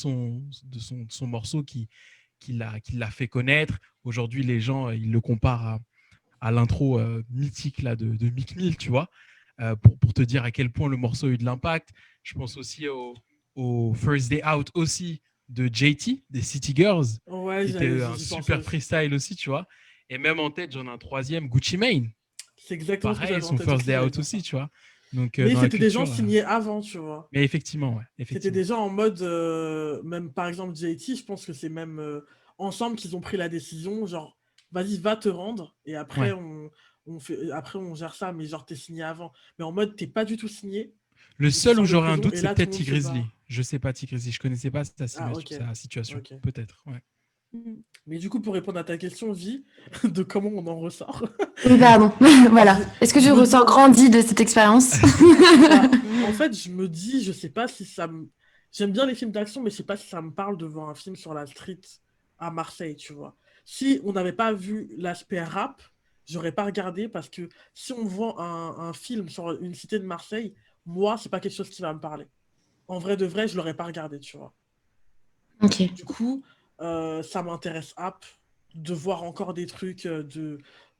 son morceau qui l'a fait connaître. Aujourd'hui, les gens, ils le comparent à l'intro mythique là, de Meek Mill, tu vois, pour te dire à quel point le morceau a eu de l'impact. Je pense aussi au First Day Out aussi de JT, des City Girls, Ouais, qui était un j'y pensais super aussi. freestyle aussi, tu vois. Et même en tête, j'en ai un troisième, Gucci Mane. C'est exactement ce que Pareil, j'avais en son tête First aussi, Day j'allais Out dire aussi, ça. tu vois. Donc, Mais dans la c'était des gens culture. signés avant, tu vois. Mais effectivement, ouais, C'était effectivement. déjà en mode, même par exemple JT, je pense que c'est même ensemble qu'ils ont pris la décision, genre, vas-y, va te rendre, et après Ouais. après on gère ça, mais genre, t'es signé avant. Mais en mode, t'es pas du tout signé, Le et tu seul où sors de j'aurais un prison, doute, et c'est là, tout peut-être le monde T se Grizzly. barre. Je sais pas T Grizzly, je connaissais pas Ah, ok, sa situation. ok. Peut-être, ouais. Mais du coup, pour répondre à ta question, Vie, de comment on en ressort, Oui, pardon. Voilà. Est-ce que je je me dis, ressors grandi de cette expérience? bah, en fait, je me dis, je sais pas si ça me... J'aime bien les films d'action, mais je sais pas si ça me parle de voir un film sur la street à Marseille, tu vois. Si on n'avait pas vu l'aspect rap, j'aurais pas regardé parce que si on voit un film sur une cité de Marseille, moi, c'est pas quelque chose qui va me parler. En vrai de vrai, je l'aurais pas regardé, tu vois. Ok. Du coup, ça m'intéresse app de voir encore des trucs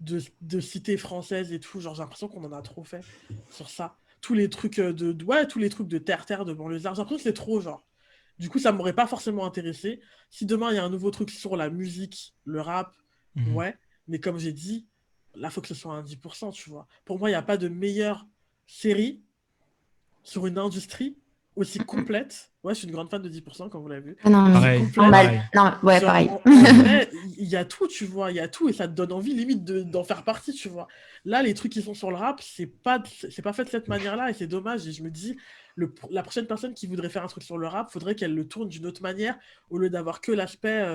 de cités françaises et tout. Genre, j'ai l'impression qu'on en a trop fait sur ça. Tous les trucs ouais, tous les trucs de terre-terre, de banlieusards. J'ai l'impression que c'est trop, genre. Du coup, ça m'aurait pas forcément intéressé. Si demain, il y a un nouveau truc sur la musique, le rap, Mhm. ouais. Mais comme j'ai dit, là, faut que ce soit un 10%, tu vois. Pour moi, il n'y a pas de meilleure série sur une industrie aussi complète. Ouais, je suis une grande fan de 10%, comme vous l'avez vu. Ah non, Aussi mais Pareil, complète. normal. pareil. Non, ouais, Genre, pareil. en vrai, il y a tout, tu vois, il y a tout, et ça te donne envie, limite, d'en faire partie, tu vois. Là, les trucs qui sont sur le rap, c'est pas fait de cette manière-là, et c'est dommage, et je me dis, la prochaine personne qui voudrait faire un truc sur le rap, faudrait qu'elle le tourne d'une autre manière, au lieu d'avoir que l'aspect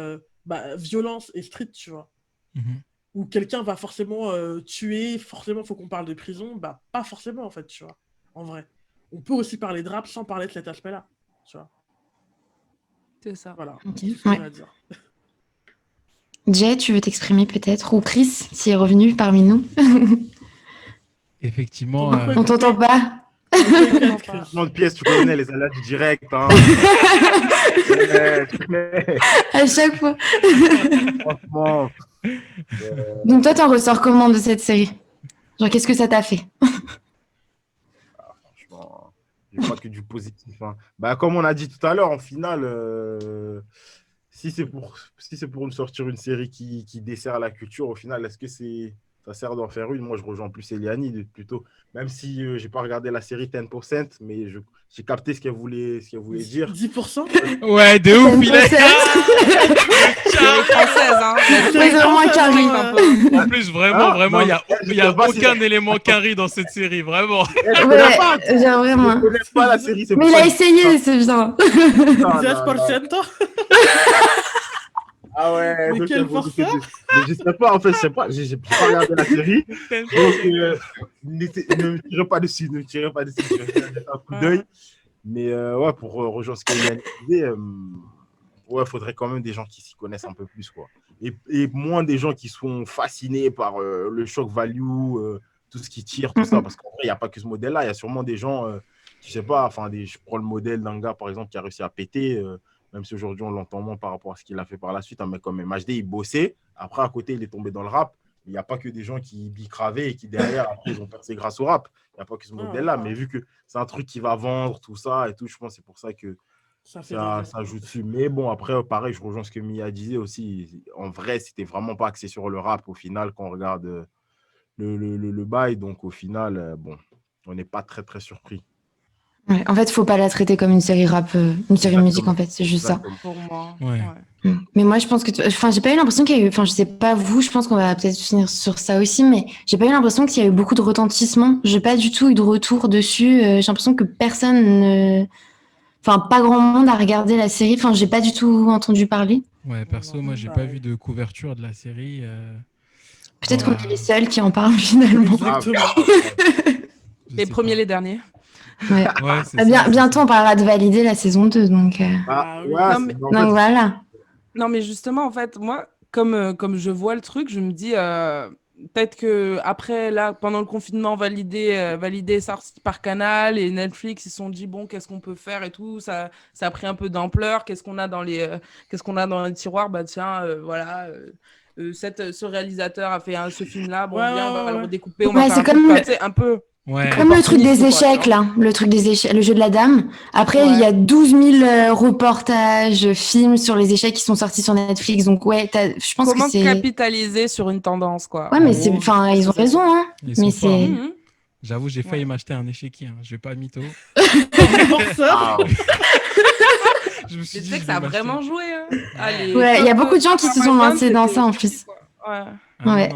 violence et street, tu vois. Mhm. Où quelqu'un va forcément tuer, forcément, faut qu'on parle de prison, bah, pas forcément, en fait, tu vois, en vrai. On peut aussi parler de rap sans parler de cet aspect-là, tu vois. C'est ça. Voilà, Ok, c'est tout ce que ouais. j'ai à dire. Jay, tu veux t'exprimer peut-être? Ou Chris, s'il est revenu parmi nous? Effectivement, Ton micro est On t'entend coupé. pas. Ton micro est On cut, n'entend pas. Chris. Non de pièces, tu connais les aléas du direct. Hein. Tu connais. À chaque fois. Franchement, Donc toi, t'en ressors comment de cette série? Genre, qu'est-ce que ça t'a fait? franchement, j'ai pas que du positif. Hein. Bah, comme on a dit tout à l'heure, en finale, si c'est pour nous sortir une série qui dessert la culture, au final, est-ce que c'est ça sert d'en faire une. Moi, je rejoins plus Eliani plutôt. Même si je n'ai pas regardé la série 10%, mais j'ai capté ce qu'elle voulait dire. 10%. Ouais, de ouf, il est. Série française, hein. C'est vraiment carré. En plus, vraiment, il n'y a aucun élément carré dans cette série, vraiment. Ouais, genre vraiment. Je ne connais pas la série. Mais il a essayé, c'est bien. 10%. Ah ouais, Mais quel forceur. Mais je sais pas, en fait, j'ai pas regardé la série. Donc, ne me tirez pas dessus, je vais jeter un coup d'œil. Mais ouais, pour rejoindre ce qu'Eliane disait, ouais, faudrait quand même des gens qui s'y connaissent un peu plus, quoi. Et moins des gens qui sont fascinés par le shock value, tout ce qui tire, tout ça. Parce qu'en vrai, il n'y a pas que ce modèle-là. Il y a sûrement des gens, je sais pas, enfin, je prends le modèle d'un gars, par exemple, qui a réussi à péter. Même si aujourd'hui on l'entend moins par rapport à ce qu'il a fait par la suite, un mec comme MHD, il bossait. Après, à côté, il est tombé dans le rap. Il n'y a pas que des gens qui bicravaient et qui, derrière, après, ils ont percé grâce au rap. Il n'y a pas que ce modèle-là. Mais vu que c'est un truc qui va vendre, tout ça et tout, je pense que c'est pour ça que ça joue dessus. Mais bon, après, pareil, je rejoins ce que Mia disait aussi. En vrai, c'était vraiment pas axé sur le rap au final quand on regarde le bail. Donc, au final, bon, on n'est pas très, très surpris. Ouais, en fait, il ne faut pas la traiter comme une série rap, une série musique, en fait, c'est juste ça. Pour moi. Ouais. Mais moi, je pense que, enfin, j'ai pas eu l'impression qu'il y a eu, enfin, je sais pas vous, je pense qu'on va peut-être finir sur ça aussi, mais j'ai pas eu l'impression qu'il y a eu beaucoup de retentissement. J'ai pas du tout eu de retour dessus. J'ai l'impression que enfin, pas grand monde a regardé la série. Enfin, j'ai pas du tout entendu parler. Ouais, perso, moi, j'ai pas vu de couverture de la série. Peut-être qu'on est les seuls qui en parlent finalement. Exactement. Les premiers, les derniers. Ouais. Bientôt, on parlera de valider la saison 2, donc. Donc voilà. Non, mais justement, en fait, moi, comme je vois le truc, je me dis peut-être que après, là, pendant le confinement, validé sorti par Canal et Netflix, ils se sont dit bon, qu'est-ce qu'on peut faire et tout. Ça a pris un peu d'ampleur. Qu'est-ce qu'on a dans les tiroirs? Bah tiens, voilà. Ce réalisateur a fait ce film-là. Bon, bien, on va le redécouper. On va faire un peu. Ouais. Comme le truc des échecs, là. Le truc des échecs, le jeu de la dame. Après, il y a 12 000 reportages, films sur les échecs qui sont sortis sur Netflix. Donc, ouais, je pense que c'est... Comment capitaliser sur une tendance, quoi. Ouais, mais ils ont raison, hein. Mais c'est... J'avoue, j'ai failli m'acheter un échiquier. Hein. Je vais pas mytho. Je me suis dit que ça a vraiment joué. Hein. Allez, ouais, il y a beaucoup de gens qui se sont lancés dans ça, en plus. Ouais.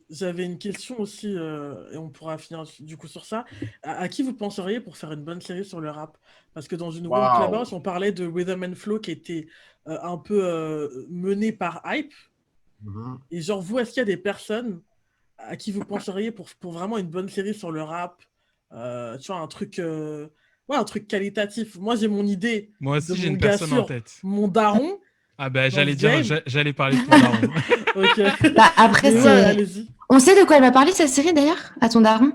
J'avais une question aussi, et on pourra finir du coup sur ça. À qui vous penseriez pour faire une bonne série sur le rap? Parce que dans une room Clubhouse, on parlait de Rhythm and Flow qui était un peu mené par Hype. Et genre, vous, est-ce qu'il y a des personnes à qui vous penseriez pour vraiment une bonne série sur le rap? Tu vois, un truc qualitatif. Moi, j'ai mon idée. Moi aussi, j'ai une personne en tête. Mon daron. Ah ben, j'allais parler de ton daron. Ok. Bah, après, on sait de quoi elle va parler, cette série, d'ailleurs, à ton daron?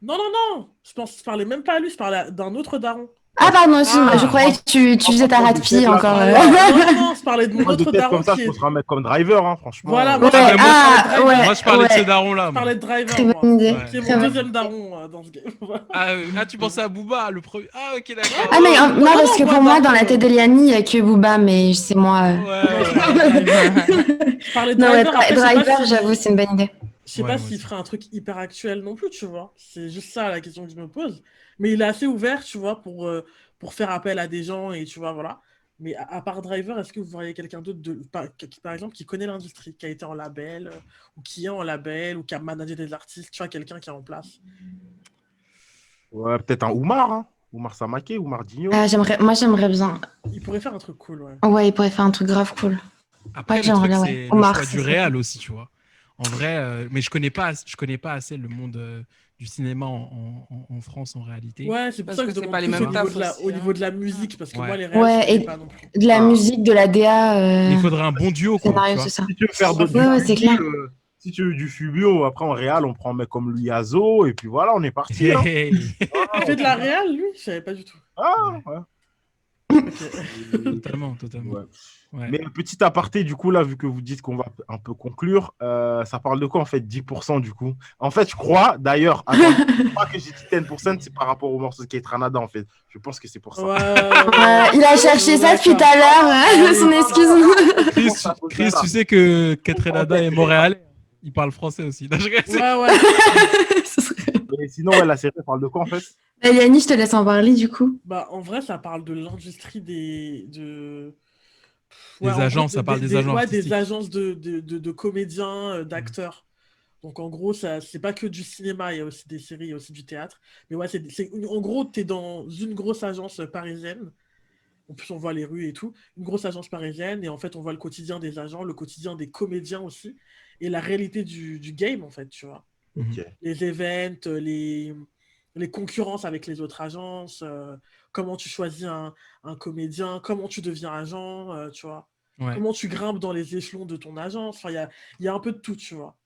Non. Je parlais même pas à lui, je parlais d'un autre daron. Ah pardon, je croyais que tu faisais ta rat-pie encore. Non, je parlais de mon autre daron. Comme ça, je serais un mec comme Driver, hein, franchement. Voilà, moi je parlais de ce daron-là. Je parlais de Driver, très bonne idée. Qui est mon deuxième daron dans ce game. Ah, tu pensais à Booba, le premier. Ah, ok, d'accord. Ah, mais non, parce que pour moi, dans la tête d'Eliani, il n'y a que Booba, mais c'est moi. Je parlais de Driver, j'avoue, c'est une bonne idée. Je sais pas s'il ferait un truc hyper actuel non plus, tu vois. C'est juste ça la question que je me pose. Mais il est assez ouvert, tu vois, pour faire appel à des gens et tu vois, voilà. Mais à part Driver, est-ce que vous voyez quelqu'un d'autre, par exemple, qui connaît l'industrie, qui a été en label, ou qui est en label, ou qui a managé des artistes, tu vois, quelqu'un qui est en place? Ouais, peut-être un Oumar, hein. Oumar Samaké, Oumar Digno. Moi, j'aimerais bien. Il pourrait faire un truc cool, ouais. Ouais, il pourrait faire un truc grave cool. Après, c'est le choix du réal aussi, tu vois. En vrai, mais je connais pas assez le monde du cinéma en France en réalité. Ouais, c'est pour ça que je demande au niveau de la musique, parce que moi, les réels, je pas non plus. De la musique, de la DA. Il faudrait un bon duo, quoi. Scénario, c'est ça. Si tu veux faire c'est clair. Si tu veux du Fubio, après en réal, on prend un mec comme Louis Azo, et puis voilà, on est parti. Hey. Il fait de la réal, lui? Je savais pas du tout. Ah, ouais. Totalement. Ouais. Ouais. Mais petit aparté, du coup, là, vu que vous dites qu'on va un peu conclure, ça parle de quoi, en fait, 10% du coup? En fait, je crois, d'ailleurs, attends, je crois que j'ai dit 10%, c'est par rapport au morceau de Kate Ranada, en fait. Je pense que c'est pour ça. Il a cherché ça depuis tout à l'heure, son excuse. Chris, tu sais que Kate Ranada est montréalais. Il parle français aussi. Non, je rigole. Mais sinon, ouais, la série parle de quoi, en fait? Yanni, je te laisse en parler, du coup. Bah, en vrai, ça parle de l'industrie Des en agences, gros, ça parle des agences des artistiques. agences de comédiens, d'acteurs. Donc, en gros, c'est pas que du cinéma, il y a aussi des séries, il y a aussi du théâtre. Mais ouais, en gros, tu es dans une grosse agence parisienne. En plus, on voit les rues et tout. Une grosse agence parisienne. Et en fait, on voit le quotidien des agents, le quotidien des comédiens aussi. Et la réalité du game, en fait, tu vois. Ok. Les events, les concurrences avec les autres agences, comment tu choisis un comédien, comment tu deviens agent, tu vois. Ouais. Comment tu grimpes dans les échelons de ton agence. Enfin, il y a un peu de tout, tu vois.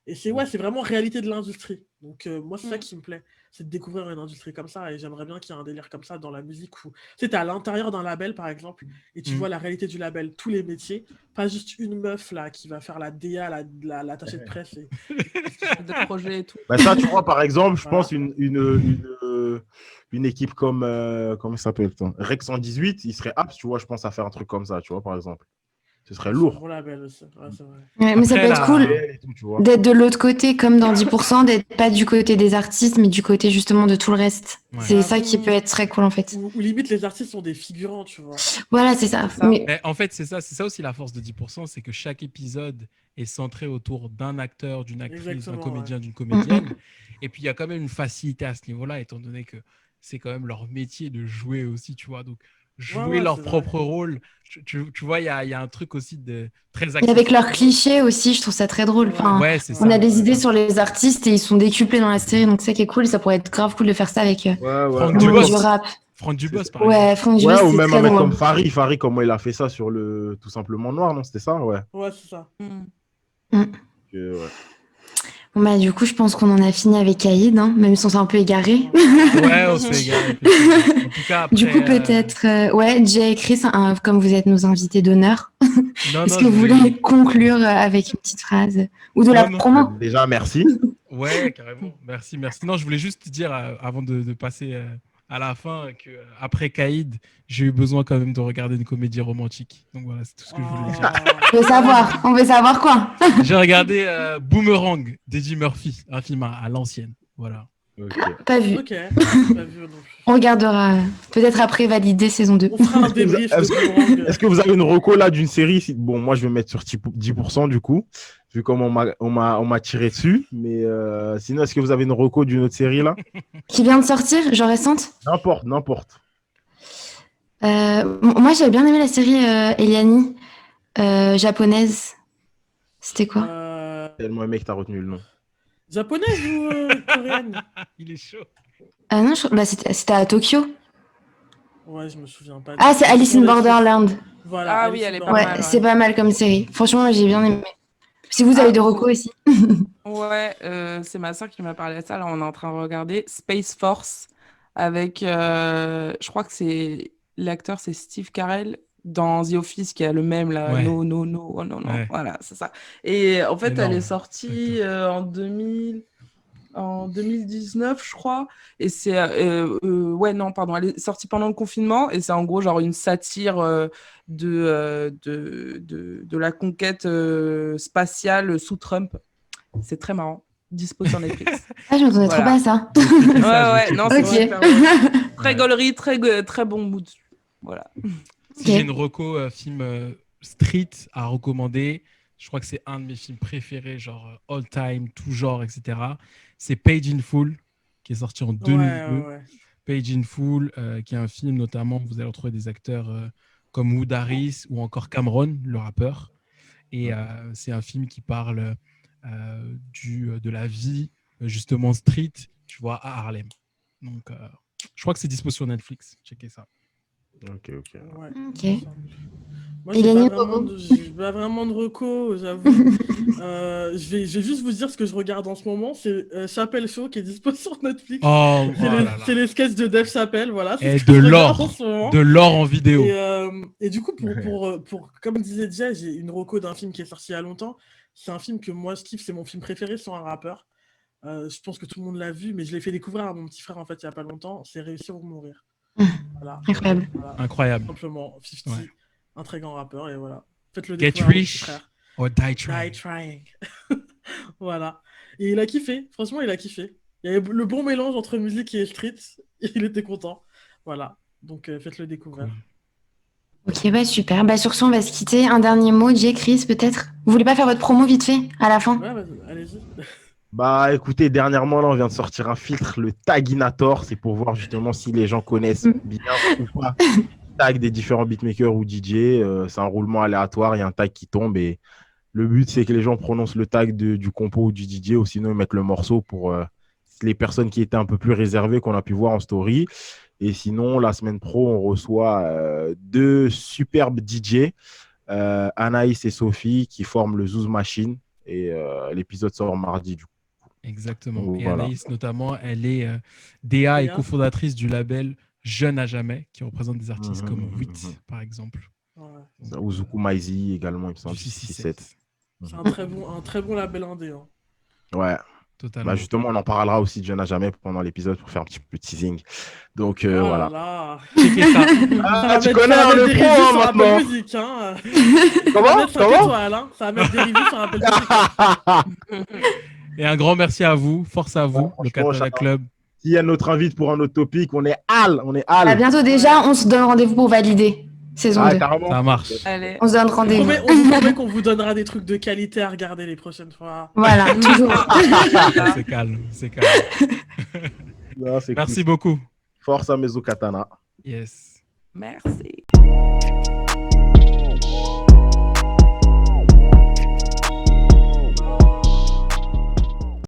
Et c'est vraiment réalité de l'industrie. Donc, moi, c'est ça qui me plaît. C'est de découvrir une industrie comme ça. Et j'aimerais bien qu'il y ait un délire comme ça dans la musique où, tu sais, t'es à l'intérieur d'un label, par exemple, et tu vois la réalité du label, tous les métiers. Pas juste une meuf, là, qui va faire la DA, l'attachée de presse. Et... de projet et tout. Bah, ça, tu vois, par exemple, je pense une équipe comme, comment ça s'appelle, Rec 118, il serait apte, tu vois, je pense, à faire un truc comme ça, tu vois, par exemple. Ce serait lourd. Bon label aussi. Ouais, c'est vrai. Ouais, mais ça peut être cool d'être de l'autre côté, comme dans 10%, d'être pas du côté des artistes, mais du côté justement de tout le reste. Ouais. C'est ça qui peut être très cool en fait. Ou limite, les artistes sont des figurants, tu vois. Voilà, c'est ça. Mais... Mais en fait, c'est ça aussi la force de 10%, c'est que chaque épisode est centré autour d'un acteur, d'une actrice, d'un comédien, d'une comédienne. Et puis, il y a quand même une facilité à ce niveau-là, étant donné que c'est quand même leur métier de jouer aussi, tu vois. Donc, jouer leur propre rôle. Tu vois, il y a un truc aussi de très accessible. Et avec leurs clichés aussi, je trouve ça très drôle. Enfin, on a des idées sur les artistes et ils sont décuplés dans la série, donc c'est ça qui est cool. Ça pourrait être grave cool de faire ça avec Franck Dubos. Du rap. Franck Dubos, par exemple. Ouais, Franck Dubos, ou même très un mec drôle. comme Farid. Farid, comment il a fait ça sur le Tout Simplement Noir, non? C'était ça? Ouais. Ouais, c'est ça. Bon, bah, du coup, je pense qu'on en a fini avec Caïd, hein, même si on s'est un peu égaré. Ouais, on s'est égaré. En tout cas, après, du coup, peut-être, Jay et Chris, comme vous êtes nos invités d'honneur, est-ce que vous voulez conclure avec une petite phrase ou de la promo? Déjà, merci. Ouais, carrément. Merci. Non, je voulais juste dire, avant de passer à la fin, qu'après Caïd, j'ai eu besoin quand même de regarder une comédie romantique. Donc voilà, c'est tout ce que je voulais dire. On veut savoir quoi? J'ai regardé Boomerang d'Eddie Murphy, un film à l'ancienne. Voilà. Pas vu. Okay. On regardera peut-être après valider saison 2. On fera un débrief de Boomerang. Est-ce que vous avez une reco là d'une série? Bon, moi je vais mettre sur 10% du coup, vu comment on m'a tiré dessus. Mais sinon, est-ce que vous avez une reco d'une autre série là? Qui vient de sortir, genre récente? N'importe. Moi, j'avais bien aimé la série Eliani, japonaise. C'était quoi? Tellement aimé que t'as retenu le nom. Japonaise ou coréenne? Il est chaud. Ah non, c'était à Tokyo. Ouais, je me souviens pas. Ah, c'est Alice in Borderland. Voilà. Ah oui, elle est pas mal. Ouais, c'est pas mal comme série. Franchement, j'ai bien aimé. Si vous avez des recos aussi. Ouais, c'est ma soeur qui m'a parlé de ça. Là, on est en train de regarder Space Force avec, je crois que c'est l'acteur, c'est Steve Carell dans The Office qui a le même là. Ouais. No, Ouais. voilà, c'est ça. Et en fait, Énorme. elle est sortie en 2019, je crois. Et c'est. Ouais, non, pardon. Elle est sortie pendant le confinement. Et c'est en gros, genre, une satire de la conquête spatiale sous Trump. C'est très marrant. Dispo sur Netflix. Ah, je m'entendais trop pas ça. Ouais, non, c'est Ok. très gaulerie, très bon mood. Voilà. Si j'ai une reco film street à recommander, je crois que c'est un de mes films préférés, genre all time, tout genre, etc. C'est Page in Full, qui est sorti en 2002. Ouais. Page in Full, qui est un film notamment, vous allez retrouver des acteurs comme Wood Harris ou encore Cameron, le rappeur. Et c'est un film qui parle de la vie, justement street, tu vois, à Harlem. Donc, je crois que c'est dispo sur Netflix. Checkez ça. Ok. Ok. Moi, Il j'ai est pas ni vraiment Bobo. j'ai pas vraiment de reco, j'avoue. Je vais juste vous dire ce que je regarde en ce moment. C'est Chappelle Show qui est dispo sur Netflix. Oh, C'est oh les, là là. c'est les sketchs de Dave Chappelle, voilà. C'est Et ce que de je regarde en l'or. ce moment. De l'or en vidéo. Et du coup, comme disait déjà, j'ai une reco d'un film qui est sorti il y a longtemps. C'est un film que moi je kiffe, c'est mon film préféré sur un rappeur. Je pense que tout le monde l'a vu, mais je l'ai fait découvrir à mon petit frère en fait il y a pas longtemps. C'est Réussir ou mourir. Voilà. Incroyable. Voilà. Incroyable. Simplement, 50, Ouais. un très grand rappeur, et voilà. Faites-le Get découvrir à mon petit rich frère. or die trying. Die trying. Voilà. Et il a kiffé, franchement, il a kiffé. Il y avait le bon mélange entre musique et street, et il était content. Voilà. Donc faites-le découvrir. Cool. Ok, bah super. Bah sur ce, on va se quitter. Un dernier mot, Jay, Chris, peut-être. Vous voulez pas faire votre promo vite fait à la fin? Ouais, allez-y. Bah écoutez, dernièrement, là, on vient de sortir un filtre, le Taginator. C'est pour voir justement si les gens connaissent bien ou pas le tag des différents beatmakers ou DJ. C'est un roulement aléatoire, il y a un tag qui tombe et le but, c'est que les gens prononcent le tag du compo ou du DJ ou sinon ils mettent le morceau pour les personnes qui étaient un peu plus réservées qu'on a pu voir en story. Et sinon, la semaine pro, on reçoit 2 superbes DJ, Anaïs et Sophie, qui forment le Zouz Machine. Et l'épisode sort mardi, du coup. Exactement. Donc, Et voilà. Anaïs, notamment, elle est DA et cofondatrice du label Jeune à Jamais, qui représente des artistes comme Wit, par exemple. Ouais. Uzuku Maizi également, il me semble. Du 667. C'est un très bon label indé. Hein. Ouais. Totalement. Bah justement, on en parlera aussi de Jeune à Jamais pendant l'épisode pour faire un petit peu de teasing. Donc Oh voilà. là là. Checkez ça. Ah, tu connais le pro hein, maintenant. Musique, hein. Comment Ça va mettre 5 étoiles, hein. Ça va mettre des reviews sur Apple Music. Et un grand merci à vous. Force à vous, le franchement, Katana Club. S'il y a notre invite pour un autre topic, on est À bientôt déjà. On se donne rendez-vous pour valider saison 2. Carrément. Ça marche. Allez. On se donne rendez-vous. On vous promet qu'on vous donnera des trucs de qualité à regarder les prochaines fois. Voilà, toujours. C'est calme, c'est calme. Non, c'est Merci cool. beaucoup. Force à Mezo Katana. Yes. Merci.